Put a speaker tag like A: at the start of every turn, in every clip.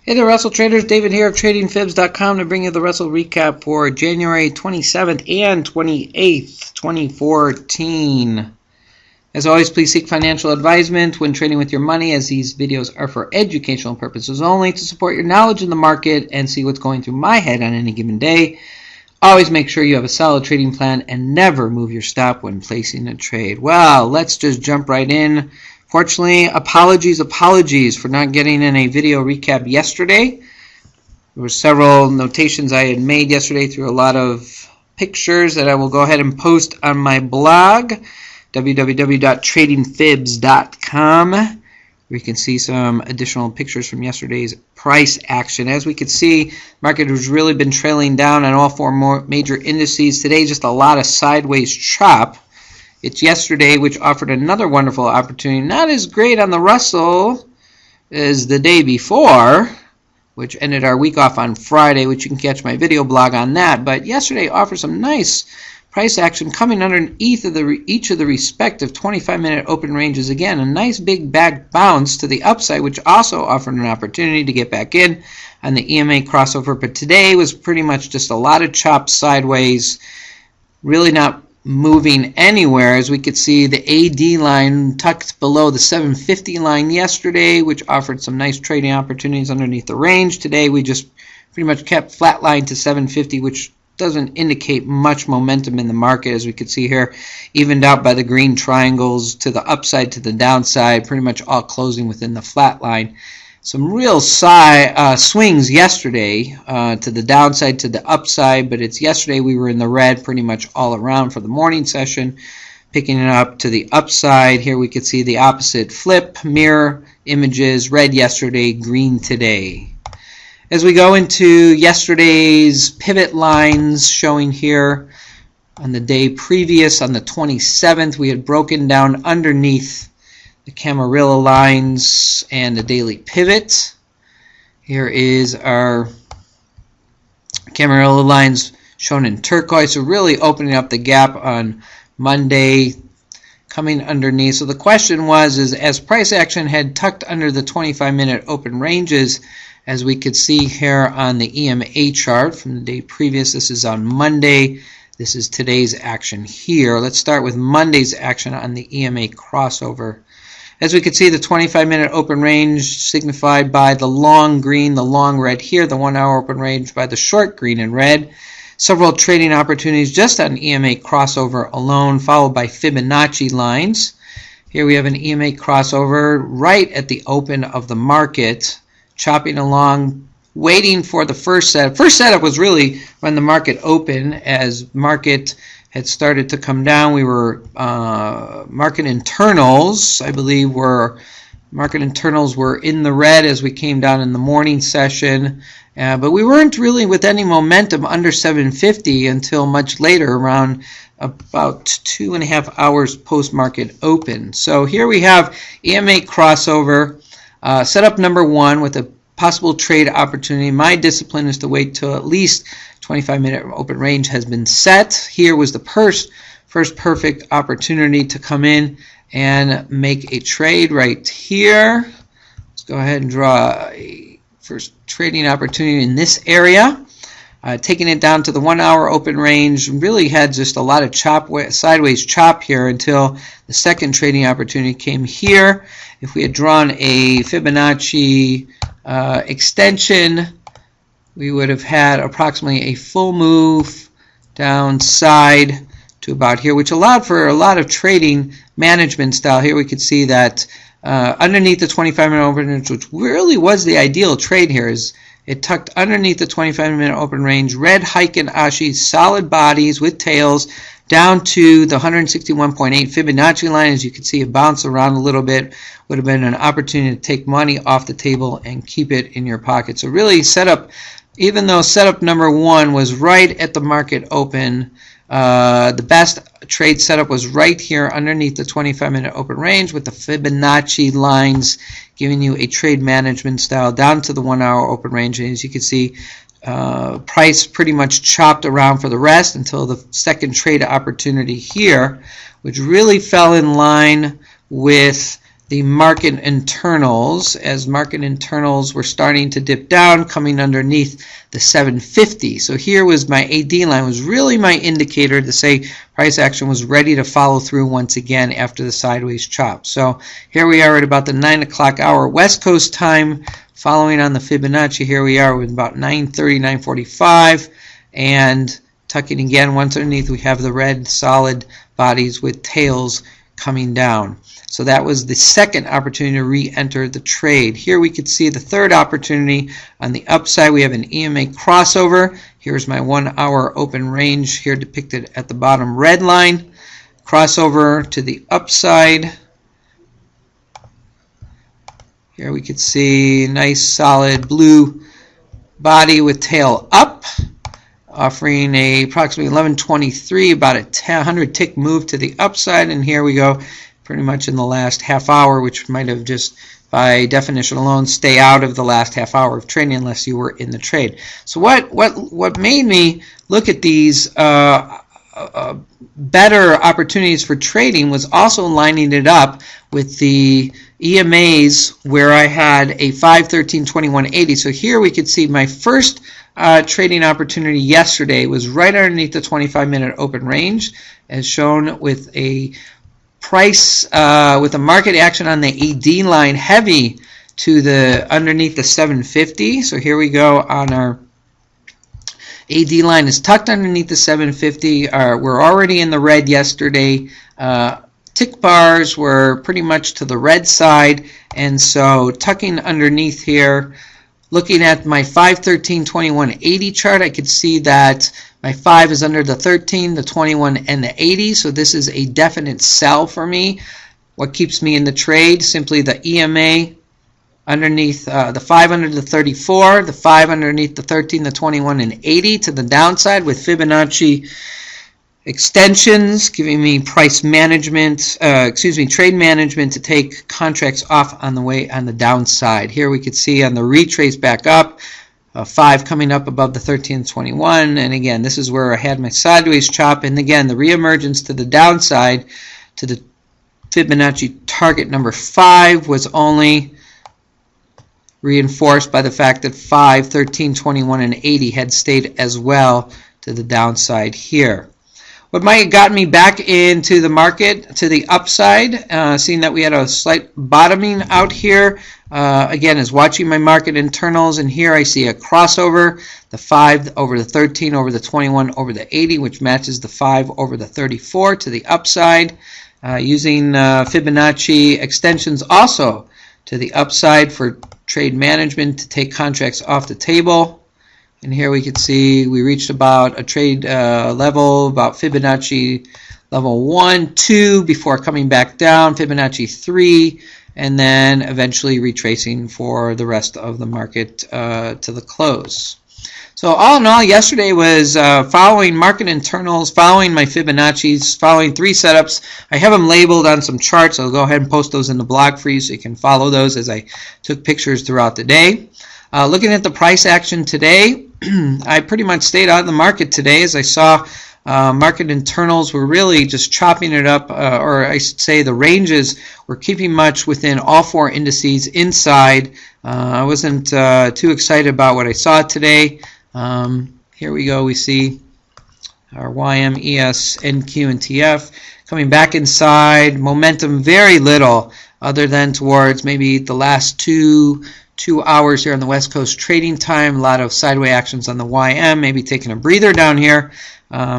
A: Hey there, Russell Traders. David here of TradingFibs.com to bring you the Russell recap for January 27th and 28th, 2014. As always, please seek financial advisement when trading with your money, as these videos are for educational purposes only, to support your knowledge in the market and see what's going through my head on any given day. Always make sure you have a solid trading plan and never move your stop when placing a trade. Well, let's just jump right in. Fortunately, apologies for not getting in a video recap yesterday. There were several notations I had made yesterday through a lot of pictures that I will go ahead and post on my blog, www.tradingfibs.com, where you can see some additional pictures from yesterday's price action. As we can see, the market has really been trailing down on all four major indices. Today, just a lot of sideways chop. It's yesterday, which offered another wonderful opportunity. Not as great on the Russell as the day before, which ended our week off on Friday, which you can catch my video blog on that. But yesterday offered some nice price action coming underneath each of the respective 25-minute open ranges. Again, a nice big back bounce to the upside, which also offered an opportunity to get back in on the EMA crossover. But today was pretty much just a lot of chop sideways, really not moving anywhere. As we could see, the AD line tucked below the 750 line yesterday, which offered some nice trading opportunities underneath the range. Today we just pretty much kept flatline to 750, which doesn't indicate much momentum in the market. As we could see here, evened out by the green triangles to the upside, to the downside, pretty much all closing within the flat line. Some real swings yesterday to the downside, to the upside, but it's yesterday we were in the red pretty much all around for the morning session, picking it up to the upside. Here we could see the opposite flip, mirror images, red yesterday, green today. As we go into yesterday's pivot lines showing here on the day previous, on the 27th, we had broken down underneath the Camarilla lines and the daily pivot. Here is our Camarilla lines shown in turquoise, so really opening up the gap on Monday, coming underneath. So the question was, as price action had tucked under the 25-minute open ranges, as we could see here on the EMA chart from the day previous. This is on Monday. This is today's action here. Let's start with Monday's action on the EMA crossover. As we can see, the 25-minute open range signified by the long green, the long red here, the 1-hour open range by the short green and red. Several trading opportunities just on EMA crossover alone, followed by Fibonacci lines. Here we have an EMA crossover right at the open of the market, chopping along, waiting for the first setup. First setup was really when the market opened. As market had started to come down, we were market internals, I believe, market internals were in the red as we came down in the morning session, but we weren't really with any momentum under 750 until much later, around about 2.5 hours post-market open. So here we have EMA crossover, setup number one with a possible trade opportunity. My discipline is to wait till at least 25-minute open range has been set. Here was the first perfect opportunity to come in and make a trade right here. Let's go ahead and draw a first trading opportunity in this area. Taking it down to the 1-hour open range, really had just a lot of sideways chop here until the second trading opportunity came here. If we had drawn a Fibonacci extension, we would have had approximately a full move downside to about here, which allowed for a lot of trading management style. Here we could see that underneath the 25-minute open range, which really was the ideal trade here, is it tucked underneath the 25-minute open range, red Heiken Ashi, solid bodies with tails, down to the 161.8 Fibonacci line. As you can see, it bounced around a little bit. Would have been an opportunity to take money off the table and keep it in your pocket. So really setup, even though setup number one was right at the market open, the best trade setup was right here underneath the 25-minute open range with the Fibonacci lines giving you a trade management style down to the 1-hour open range. And as you can see, price pretty much chopped around for the rest until the second trade opportunity here, which really fell in line with the market internals, as market internals were starting to dip down, coming underneath the 750. So here was my AD line, was really my indicator to say price action was ready to follow through once again after the sideways chop. So here we are at about the 9 o'clock hour West Coast time, following on the Fibonacci. Here we are with about 9:30, 9:45, and tucking again once underneath we have the red solid bodies with tails coming down. So that was the second opportunity to re-enter the trade. Here we could see the third opportunity. On the upside we have an EMA crossover. Here's my 1 hour open range here depicted at the bottom red line. Crossover to the upside. Here we could see nice solid blue body with tail up, offering a approximately 1123, about a 100 tick move to the upside. And here we go, pretty much in the last half hour, which might have just by definition alone stay out of the last half hour of trading unless you were in the trade. So what made me look at these better opportunities for trading was also lining it up with the EMAs where I had a 5/13/21/80. So here we could see my first trading opportunity yesterday was right underneath the 25-minute open range, as shown with a price with a market action on the AD line heavy to the underneath the 750. So here we go on our AD line is tucked underneath the 750. We're already in the red yesterday. Tick bars were pretty much to the red side, and so tucking underneath here, looking at my 5/13/21/80 chart, I could see that my 5 is under the 13, the 21, and the 80, so this is a definite sell for me. What keeps me in the trade? Simply the EMA underneath the 5 under the 34, the 5 underneath the 13, the 21, and 80 to the downside with Fibonacci extensions, giving me price management, trade management to take contracts off on the way on the downside. Here we could see on the retrace back up, 5 coming up above the 13 and 21, and again this is where I had my sideways chop, and again the reemergence to the downside to the Fibonacci target number 5 was only reinforced by the fact that 5, 13, 21, and 80 had stayed as well to the downside here. What might have gotten me back into the market to the upside, seeing that we had a slight bottoming out here, again, is watching my market internals, and here I see a crossover, the 5 over the 13 over the 21 over the 80, which matches the 5 over the 34 to the upside, using Fibonacci extensions also to the upside for trade management to take contracts off the table. And here we can see we reached about a trade level, about Fibonacci level 1, 2 before coming back down, Fibonacci 3, and then eventually retracing for the rest of the market to the close. So all in all, yesterday was following market internals, following my Fibonacci's, following 3 setups. I have them labeled on some charts. I'll go ahead and post those in the blog for you so you can follow those as I took pictures throughout the day. Looking at the price action today, I pretty much stayed out of the market today as I saw market internals were really just chopping it up, or I should say the ranges were keeping much within all 4 indices inside. I wasn't too excited about what I saw today. Here we go, we see our YM, ES, NQ, and TF coming back inside. Momentum very little other than towards maybe the last 2 hours here on the West Coast trading time. A lot of sideways actions on the YM, maybe taking a breather down here.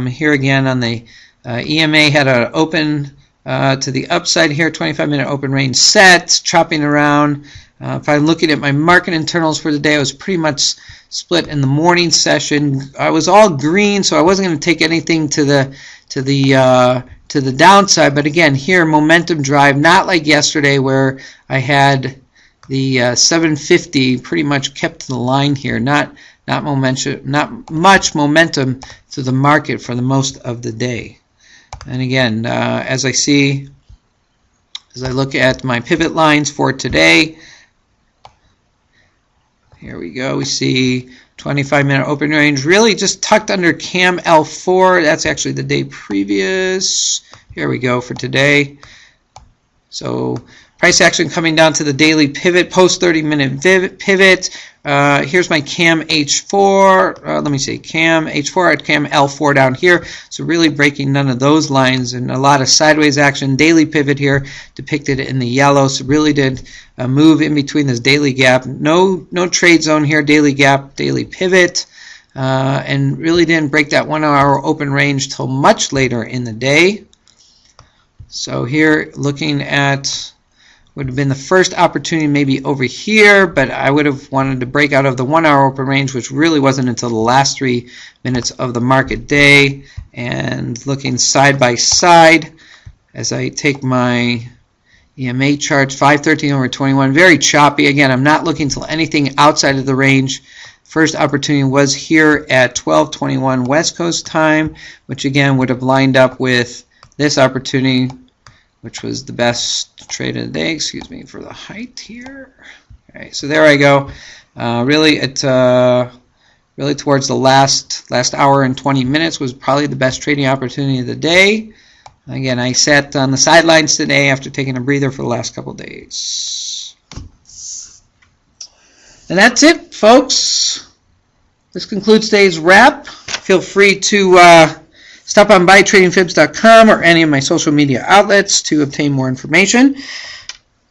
A: Here again on the EMA had an open to the upside here, 25-minute open range set, chopping around. If I'm looking at my market internals for the day, I was pretty much split in the morning session. I was all green, so I wasn't going to take anything to the downside. But again, here momentum drive, not like yesterday where I had the 750 pretty much kept the line here. Not much momentum to the market for the most of the day. And again, as I look at my pivot lines for today, here we go. We see 25-minute open range really just tucked under CAM L4. That's actually the day previous. Here we go for today. So Price action coming down to the daily pivot, post 30-minute pivot. Here's my CAM H4. Let me see, CAM H4 at CAM L4 down here. So really breaking none of those lines, and a lot of sideways action. Daily pivot here depicted in the yellow. So really did move in between this daily gap. No trade zone here. Daily gap, daily pivot. And really didn't break that 1 hour open range till much later in the day. So here looking at, would have been the first opportunity maybe over here, but I would have wanted to break out of the 1 hour open range, which really wasn't until the last 3 minutes of the market day. And looking side by side as I take my EMA charts, 513 over 21, very choppy. Again, I'm not looking till anything outside of the range. First opportunity was here at 12:21 West Coast time, which again would have lined up with this opportunity, which was the best trade of the day. Excuse me for the height here. Okay, so there I go. Really towards the last hour and 20 minutes was probably the best trading opportunity of the day. Again, I sat on the sidelines today after taking a breather for the last couple of days. And that's it, folks. This concludes today's wrap. Feel free to stop on by tradingfibs.com or any of my social media outlets to obtain more information.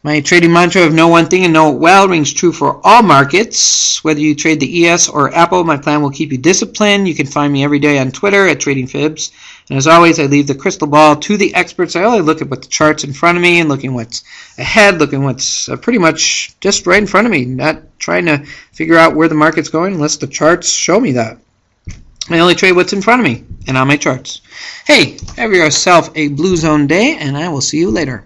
A: My trading mantra of know one thing and know it well rings true for all markets. Whether you trade the ES or Apple, my plan will keep you disciplined. You can find me every day on Twitter at TradingFibs. And as always, I leave the crystal ball to the experts. I only look at what the chart's in front of me and looking what's ahead, looking what's pretty much just right in front of me, not trying to figure out where the market's going unless the charts show me that. I only trade what's in front of me and on my charts. Hey, have yourself a blue zone day, and I will see you later.